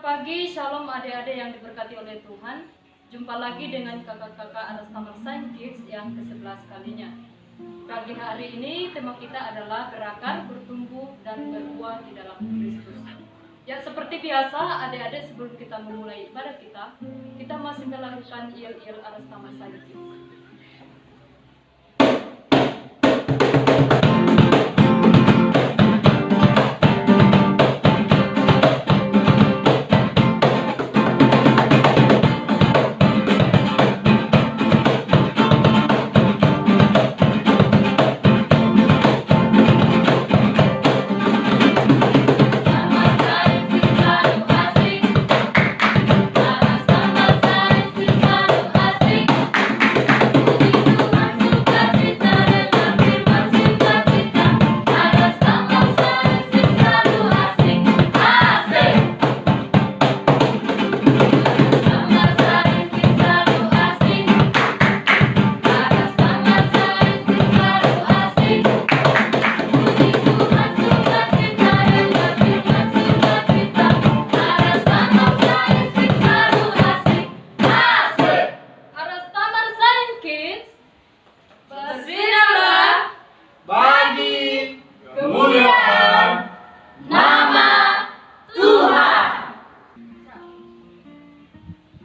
Selamat pagi, shalom adik-adik yang diberkati oleh Tuhan. Jumpa lagi dengan kakak-kakak Aras Taman Saint Kids yang ke-11 kalinya. Pagi hari ini tema kita adalah berakar, bertumbuh, dan berbuah di dalam Kristus. Ya, seperti biasa adik-adik sebelum kita memulai ibadah kita masih melakukan yel-yel Aras Taman Saint Kids.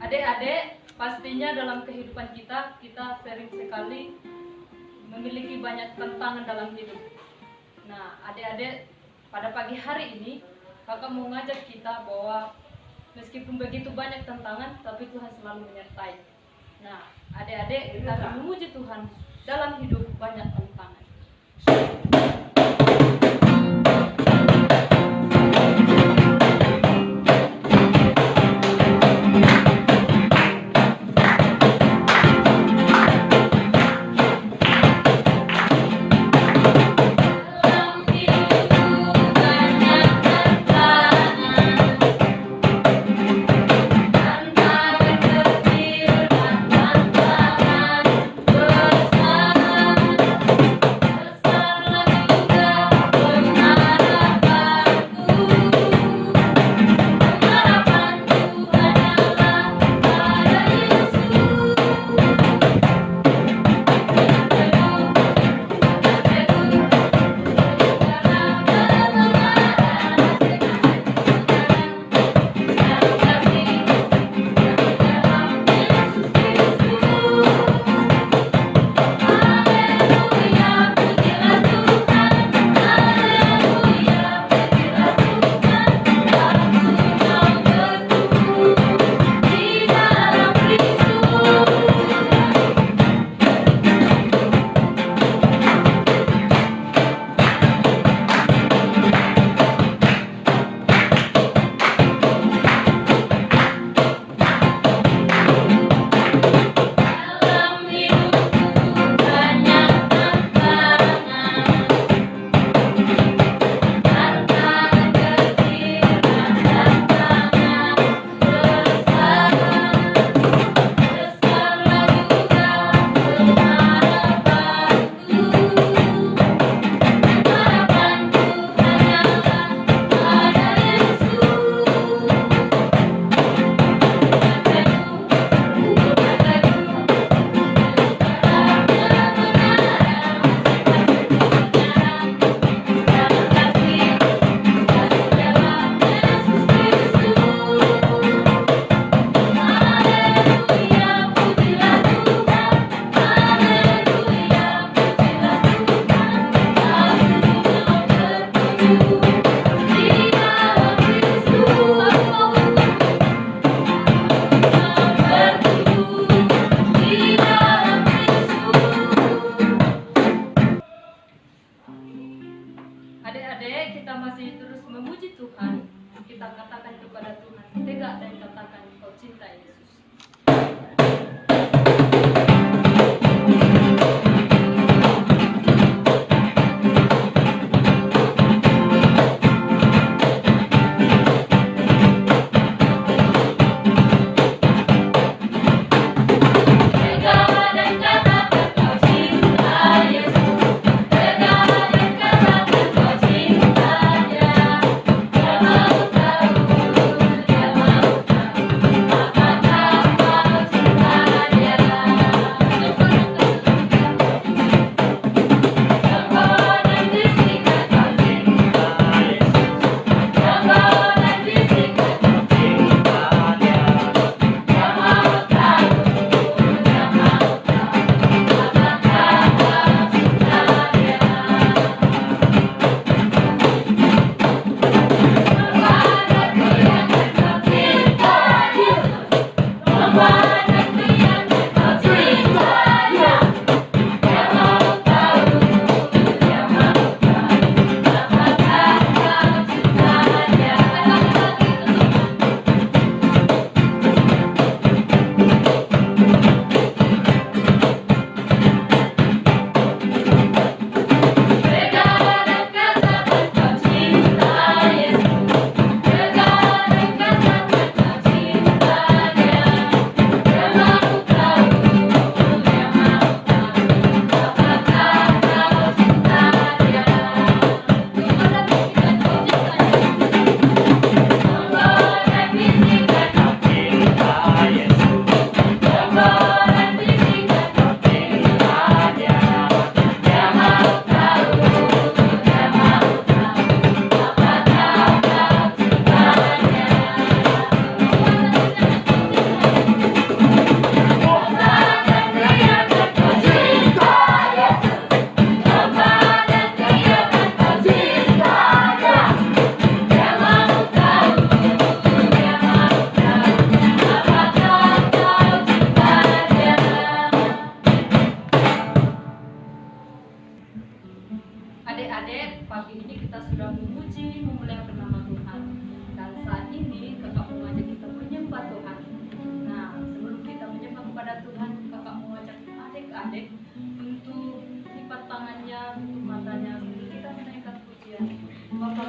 Adik-adik, pastinya dalam kehidupan kita sering sekali memiliki banyak tantangan dalam hidup. Nah, adik-adik, pada pagi hari ini kakak mau ngajak kita bahwa meskipun begitu banyak tantangan, tapi Tuhan selalu menyertai. Nah, adik-adik, kita akan memuji Tuhan dalam hidup banyak tantangan. Adik-adik, kita masih terus memuji Tuhan. Kita katakan kepada Tuhan, tegak dan katakan kau cinta Yesus. Cinta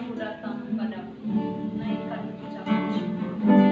aku datang padamu. Naikkan ucapan syukur.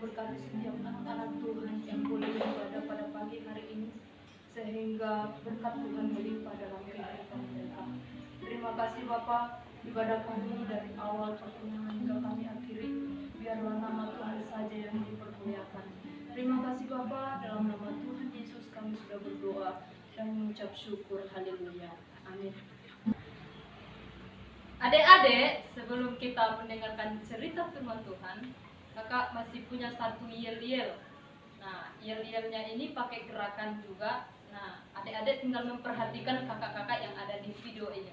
memberkati setiap anak-anak Tuhan yang boleh beribadah pada pagi hari ini, sehingga berkat Tuhan melimpah dalam kehidupan mereka. Terima kasih Bapak, ibadah kami dari awal pertengahan hingga kami akhiri, biarlah nama Tuhan saja yang dipermuliakan. Terima kasih Bapak, dalam nama Tuhan Yesus kami sudah berdoa dan mengucap syukur. Haleluya. Amin. Adik-adik, sebelum kita mendengarkan cerita firman Tuhan, kakak masih punya satu yel-yel. Nah, yel-yelnya ini pakai gerakan juga. Nah, adik-adik tinggal memperhatikan kakak-kakak yang ada di video ini.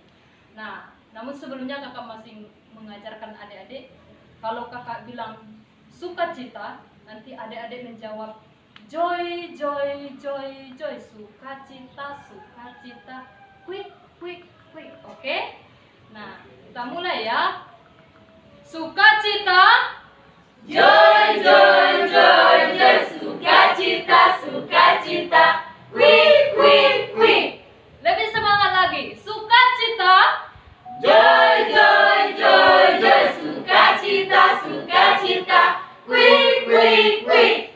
Nah, namun sebelumnya kakak masih mengajarkan adik-adik, kalau kakak bilang sukacita, nanti adik-adik menjawab joy, joy, joy, joy, sukacita, sukacita, quick, quick, quick. Oke? Nah, kita mulai ya. Sukacita. Joy, joy, joy, joy, sukacita, sukacita, quick, quick, quick. Lebih semangat lagi. Sukacita. Joy, joy, joy, joy, sukacita, sukacita, quick, quick, quick.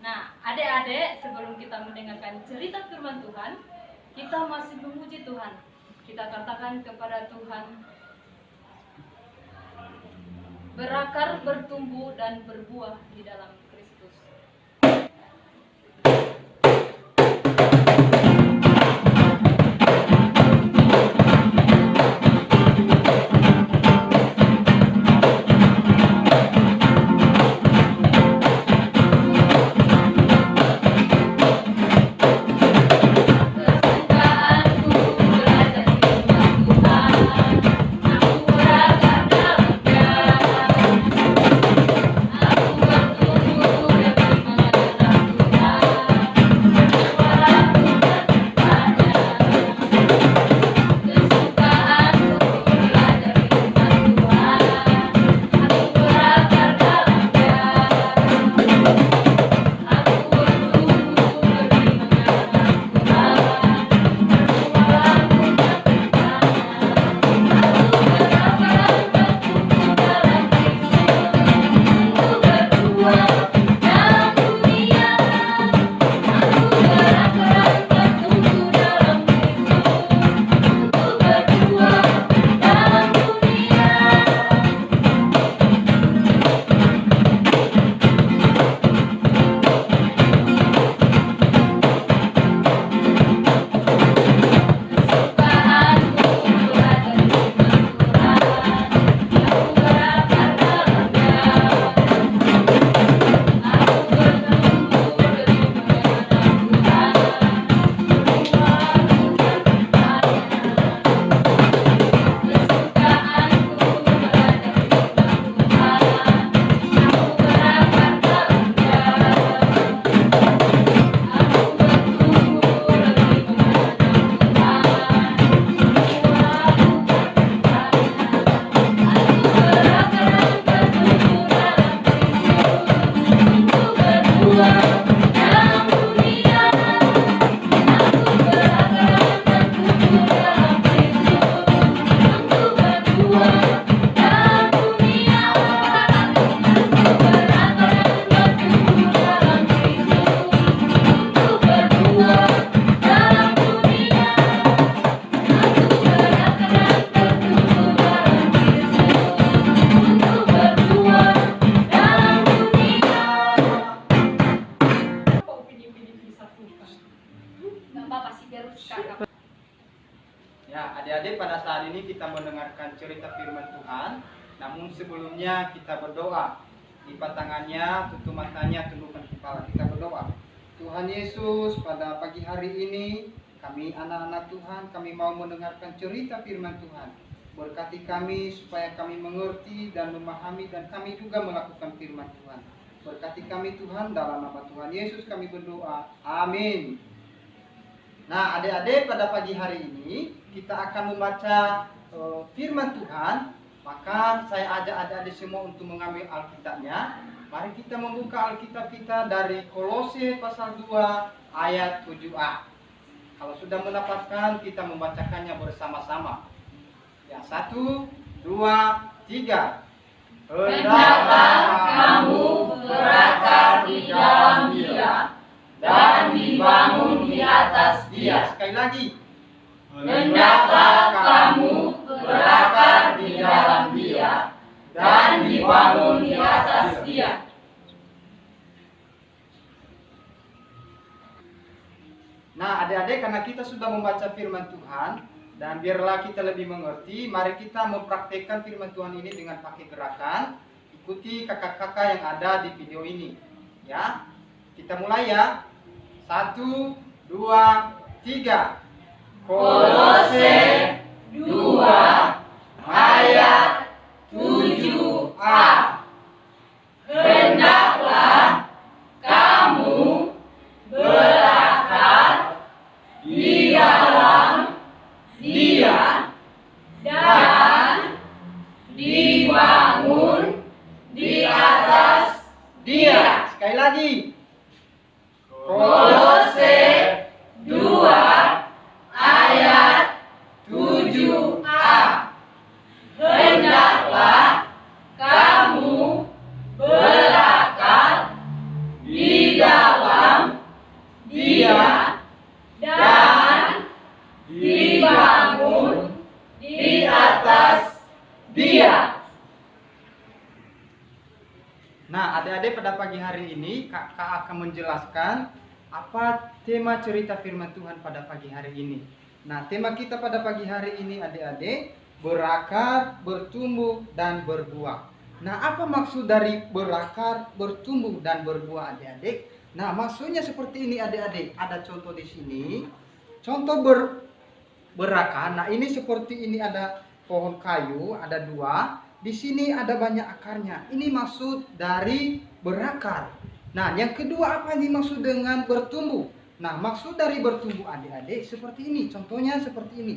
Nah, adik-adik, sebelum kita mendengarkan cerita firman Tuhan, kita masih memuji Tuhan. Kita katakan kepada Tuhan, berakar, bertumbuh, dan berbuah di dalam Kristus. Ya, adik-adik, pada saat ini kita mendengarkan cerita firman Tuhan. Namun sebelumnya kita berdoa. Lipat tangannya, tutup matanya, tundukkan kepala. Kita berdoa. Tuhan Yesus, pada pagi hari ini kami anak-anak Tuhan, kami mau mendengarkan cerita firman Tuhan. Berkati kami supaya kami mengerti dan memahami dan kami juga melakukan firman Tuhan. Berkati kami Tuhan, dalam nama Tuhan Yesus kami berdoa. Amin. Nah, adik-adik, pada pagi hari ini kita akan membaca firman Tuhan. Maka saya ajak adik-adik semua untuk mengambil Alkitabnya. Mari kita membuka Alkitab kita dari Kolose pasal 2 ayat 7a. Kalau sudah mendapatkan, kita membacakannya bersama-sama. Ya, 1, 2, 3. Hendaklah kamu berakar di dalam Dia dan dibangun di atas Dia. Sekali lagi. Hendaklah kamu berakar di dalam Dia dan dibangun di atas Dia. Nah, adik-adik, karena kita sudah membaca firman Tuhan dan biarlah kita lebih mengerti, mari kita mempraktekkan firman Tuhan ini dengan pakai gerakan. Ikuti kakak-kakak yang ada di video ini. Ya, kita mulai ya. 1, 2, 3. Kolose 2 ayat 7a. Hendaklah kamu berakar di dalam Dia lagi. Kolose 2 ayat 7a. Hendaklah kamu berakar di dalam Dia dan dibangun di atas Dia. Nah, adik-adik, pada pagi hari ini kakak akan menjelaskan apa tema cerita firman Tuhan pada pagi hari ini. Nah, tema kita pada pagi hari ini adik-adik, berakar, bertumbuh, dan berbuah. Nah, apa maksud dari berakar, bertumbuh, dan berbuah adik-adik? Nah, maksudnya seperti ini adik-adik. Ada contoh di sini. Contoh berakar. Nah, ini seperti ini ada pohon kayu, ada 2. Di sini ada banyak akarnya. Ini maksud dari berakar. Nah, yang kedua apa yang dimaksud dengan bertumbuh? Nah, maksud dari bertumbuh adik-adik seperti ini. Contohnya seperti ini.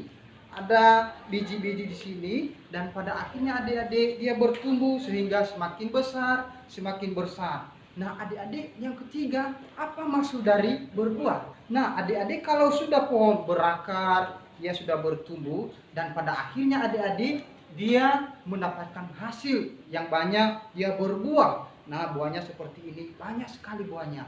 Ada biji-biji di sini dan pada akhirnya adik-adik dia bertumbuh sehingga semakin besar, semakin besar. Nah, adik-adik yang ketiga, apa maksud dari berbuah? Nah, adik-adik kalau sudah pohon berakar, dia sudah bertumbuh dan pada akhirnya adik-adik dia mendapatkan hasil yang banyak, dia berbuah. Nah, buahnya seperti ini, banyak sekali buahnya.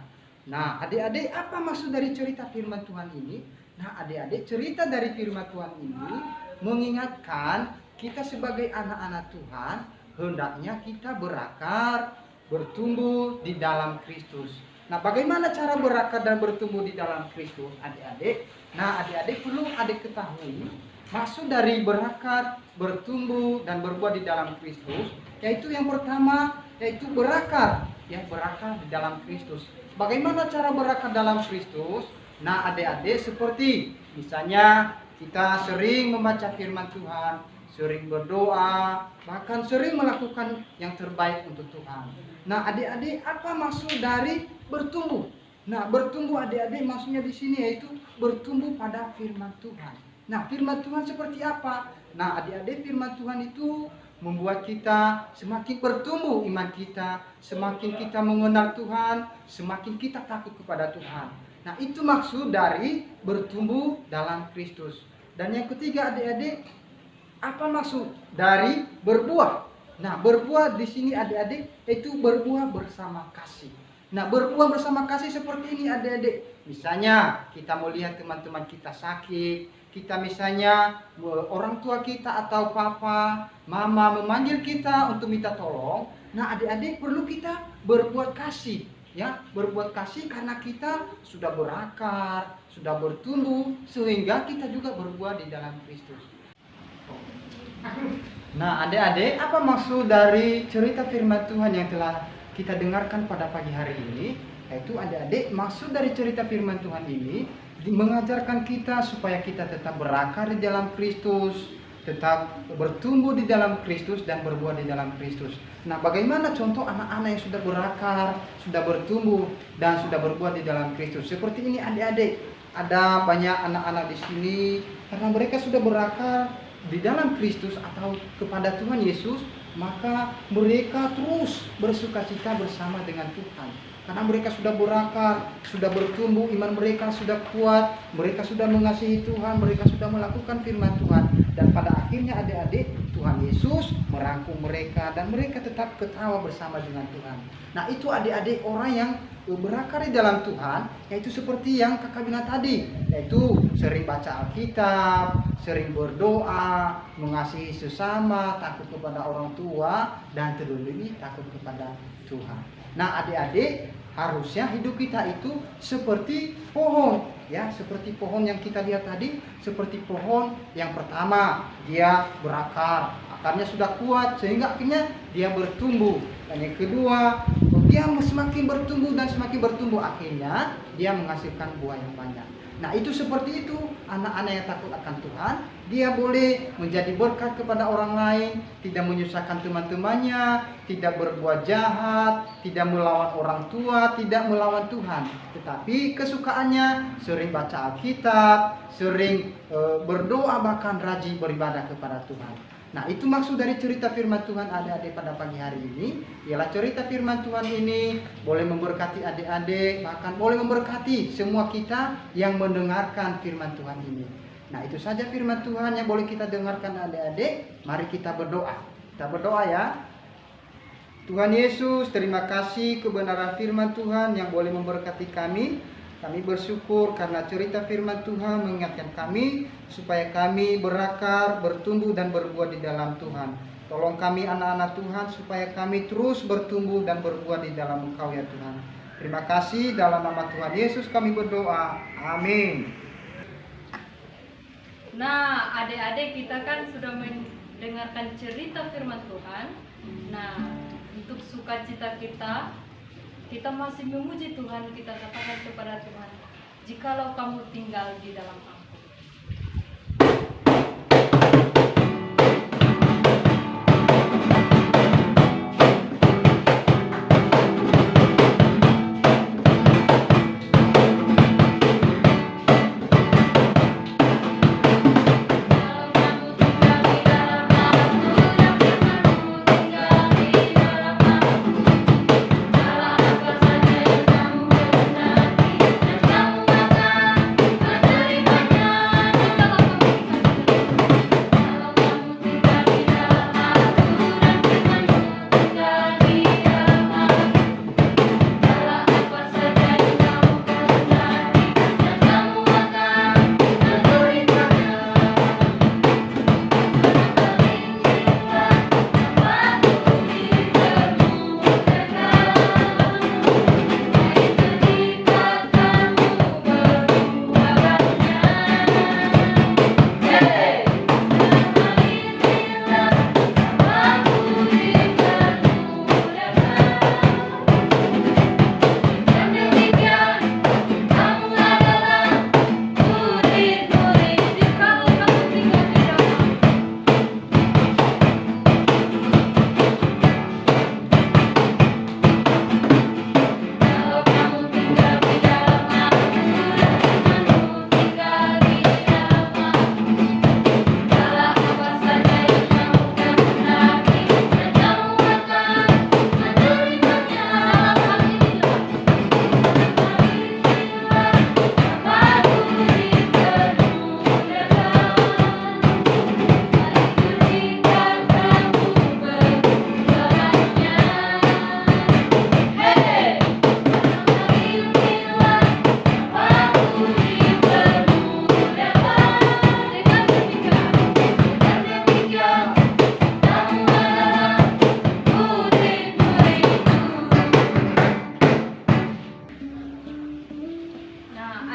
Nah, adik-adik, apa maksud dari cerita firman Tuhan ini? Nah, adik-adik, cerita dari firman Tuhan ini mengingatkan kita sebagai anak-anak Tuhan, hendaknya kita berakar, bertumbuh di dalam Kristus. Nah, bagaimana cara berakar dan bertumbuh di dalam Kristus, adik-adik? Nah, adik-adik perlu adik ketahui maksud dari berakar, bertumbuh, dan berbuah di dalam Kristus, yaitu yang pertama, yaitu berakar, ya, berakar di dalam Kristus. Bagaimana cara berakar dalam Kristus? Nah, adik-adik seperti misalnya kita sering membaca firman Tuhan, sering berdoa, bahkan sering melakukan yang terbaik untuk Tuhan. Nah, adik-adik, apa maksud dari bertumbuh? Nah, bertumbuh adik-adik maksudnya di sini yaitu bertumbuh pada firman Tuhan. Nah, firman Tuhan seperti apa? Nah, adik-adik, firman Tuhan itu membuat kita semakin bertumbuh iman kita, semakin kita mengenal Tuhan, semakin kita takut kepada Tuhan. Nah, itu maksud dari bertumbuh dalam Kristus. Dan yang ketiga adik-adik, apa maksud dari berbuah? Nah, berbuah di sini adik-adik itu berbuah bersama kasih. Nah, berbuah bersama kasih seperti ini adik-adik. Misalnya kita mau lihat teman-teman kita sakit, kita misalnya orang tua kita atau papa, mama memanggil kita untuk minta tolong. Nah, adik-adik perlu kita berbuat kasih, ya, berbuat kasih karena kita sudah berakar, sudah bertumbuh sehingga kita juga berbuah di dalam Kristus. Nah, adik-adik, apa maksud dari cerita firman Tuhan yang telah kita dengarkan pada pagi hari ini? Yaitu adik-adik, maksud dari cerita firman Tuhan ini mengajarkan kita supaya kita tetap berakar di dalam Kristus, tetap bertumbuh di dalam Kristus dan berbuah di dalam Kristus. Nah, bagaimana contoh anak-anak yang sudah berakar, sudah bertumbuh dan sudah berbuah di dalam Kristus? Seperti ini adik-adik, ada banyak anak-anak di sini karena mereka sudah berakar di dalam Kristus atau kepada Tuhan Yesus, maka mereka terus bersukacita bersama dengan Tuhan. Karena mereka sudah berakar, sudah bertumbuh, iman mereka sudah kuat, mereka sudah mengasihi Tuhan, mereka sudah melakukan firman Tuhan. Dan pada akhirnya adik-adik, Tuhan Yesus merangkum mereka dan mereka tetap ketawa bersama dengan Tuhan. Nah, itu adik-adik orang yang berakar di dalam Tuhan, yaitu seperti yang kakak bilang tadi, yaitu sering baca Alkitab, sering berdoa, mengasihi sesama, takut kepada orang tua, dan terlebih takut kepada Tuhan. Nah, adik-adik, harusnya hidup kita itu seperti pohon, ya, seperti pohon yang kita lihat tadi, seperti pohon yang pertama dia berakar, akarnya sudah kuat sehingga akhirnya dia bertumbuh. Dan yang kedua, dia semakin bertumbuh dan semakin bertumbuh, akhirnya dia menghasilkan buah yang banyak. Nah, itu seperti itu, anak-anak yang takut akan Tuhan, dia boleh menjadi berkat kepada orang lain, tidak menyusahkan teman-temannya, tidak berbuat jahat, tidak melawan orang tua, tidak melawan Tuhan. Tetapi kesukaannya sering baca Alkitab, sering berdoa, bahkan rajin beribadah kepada Tuhan. Nah, itu maksud dari cerita firman Tuhan adik-adik pada pagi hari ini. Ialah cerita firman Tuhan ini boleh memberkati adik-adik, bahkan boleh memberkati semua kita yang mendengarkan firman Tuhan ini. Nah, itu saja firman Tuhan yang boleh kita dengarkan adik-adik. Mari kita berdoa. Kita berdoa ya. Tuhan Yesus, terima kasih kebenaran firman Tuhan yang boleh memberkati kami. Kami bersyukur karena cerita firman Tuhan mengingatkan kami supaya kami berakar, bertumbuh dan berbuah di dalam Tuhan. Tolong kami anak-anak Tuhan supaya kami terus bertumbuh dan berbuah di dalam Engkau ya Tuhan. Terima kasih, dalam nama Tuhan Yesus kami berdoa. Amin. Nah, adik-adik kita kan sudah mendengarkan cerita firman Tuhan. Nah, untuk sukacita kita masih memuji Tuhan, kita katakan kepada Tuhan, jikalau kamu tinggal di dalam aku.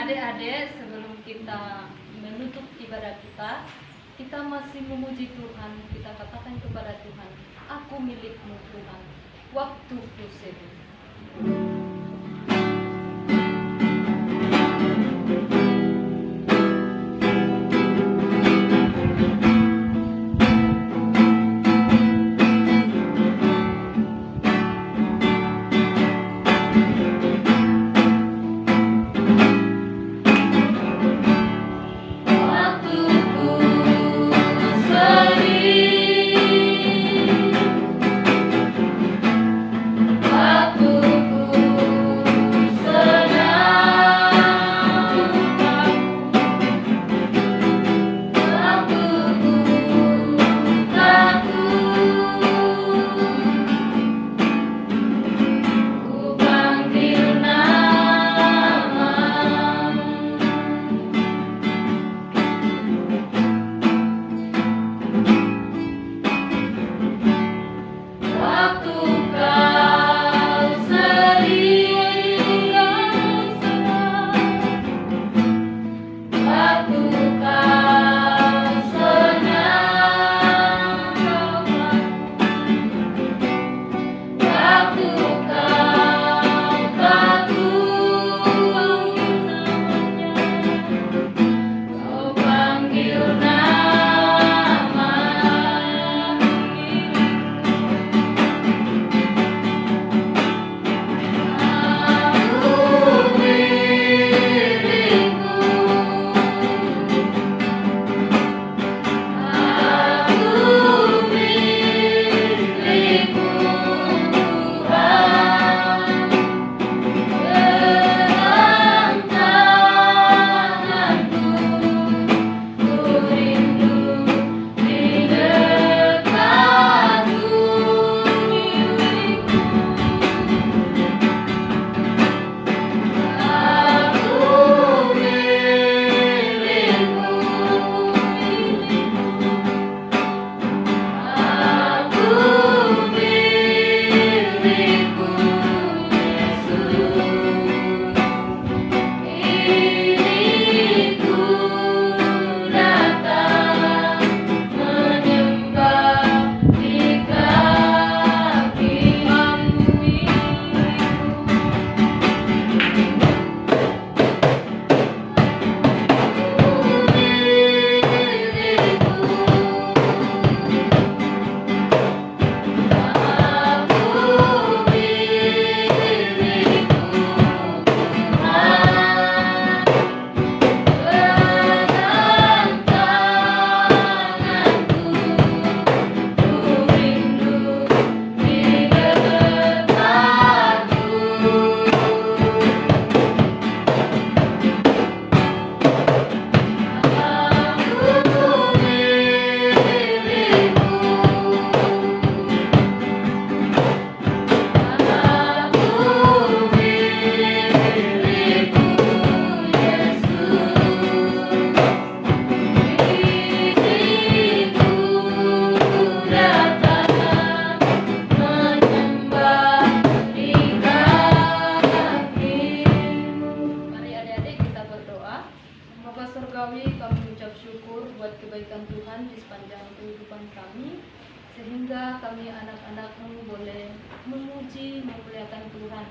Adik-adik, sebelum kita menutup ibadah kita masih memuji Tuhan. Kita katakan kepada Tuhan, aku milikmu Tuhan, waktuku sibuk. Waktuku kehidupan kami, sehingga kami anak-anak-Mu boleh memuji, memuliakan Tuhan.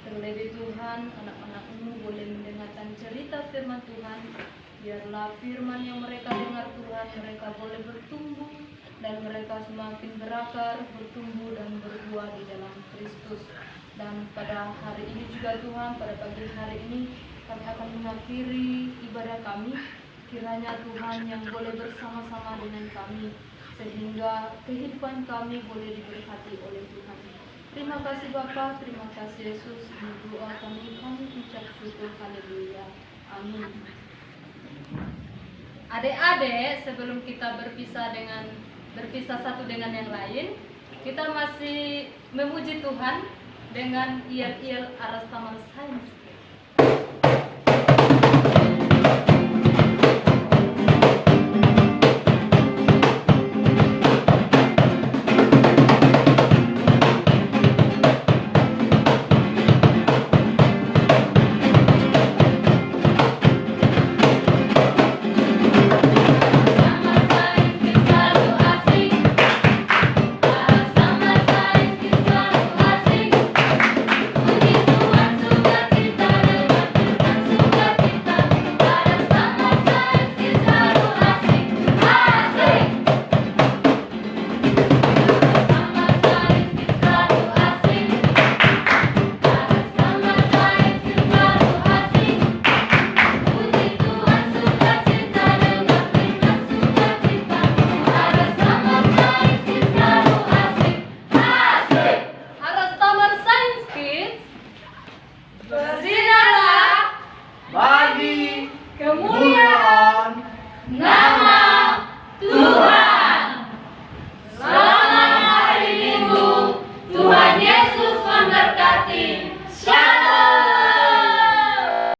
Terlebih Tuhan, anak-anak-Mu boleh mendengarkan cerita firman Tuhan. Biarlah firman yang mereka dengar Tuhan, mereka boleh bertumbuh dan mereka semakin berakar, bertumbuh dan berbuah di dalam Kristus. Dan pada hari ini juga Tuhan, pada pagi hari ini kami akan mengakhiri ibadah kami. Kiranya Tuhan yang boleh bersama-sama dengan kami, sehingga kehidupan kami boleh diberkati oleh Tuhan. Terima kasih Bapa, terima kasih Yesus. Ini doa kami ucap syukur. Haleluya. Amin. Adik-adik, sebelum kita berpisah satu dengan yang lain, kita masih memuji Tuhan dengan iel-iel Aras Taman Sains. Aras Taman Sains Kids.